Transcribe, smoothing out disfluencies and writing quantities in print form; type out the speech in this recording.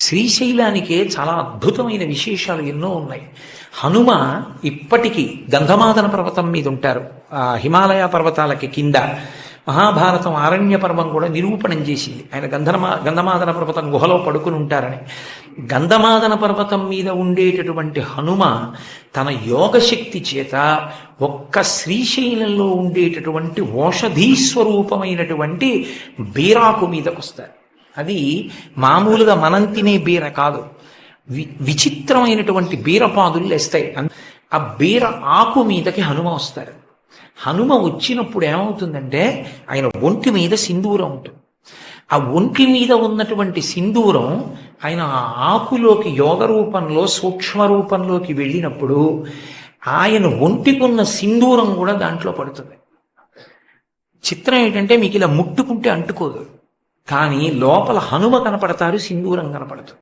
శ్రీశైలానికే చాలా అద్భుతమైన విశేషాలు ఎన్నో ఉన్నాయి. హనుమ ఇప్పటికీ గంధమాదన పర్వతం మీద ఉంటారు. హిమాలయ పర్వతాలకి కింద మహాభారతం ఆరణ్య పర్వం కూడా నిరూపణం చేసింది. ఆయన గంధమాదన పర్వతం గుహలో పడుకుని ఉంటారని. గంధమాదన పర్వతం మీద ఉండేటటువంటి హనుమ తన యోగశక్తి చేత ఒక్క శ్రీశైలంలో ఉండేటటువంటి ఓషధీ స్వరూపమైనటువంటి బీరాకు మీదకు వస్తారు. అది మామూలుగా మనం తినే బీర కాదు, విచిత్రమైనటువంటి బీరపాదులు లేస్తాయి. ఆ బీర ఆకు మీదకి హనుమ వస్తారు. హనుమ వచ్చినప్పుడు ఏమవుతుందంటే ఆయన ఒంటి మీద సింధూరం ఉంటుంది. ఆ ఒంటి మీద ఉన్నటువంటి సింధూరం ఆయన ఆ ఆకులోకి యోగ రూపంలో సూక్ష్మ రూపంలోకి వెళ్ళినప్పుడు ఆయన ఒంటికున్న సింధూరం కూడా దాంట్లో పడుతుంది. చిత్రం ఏంటంటే మీకు ఇలా ముట్టుకుంటే అంటుకోదు, కానీ లోపల హనుమ కనపడతారు, సింధూరం కనపడుతుంది.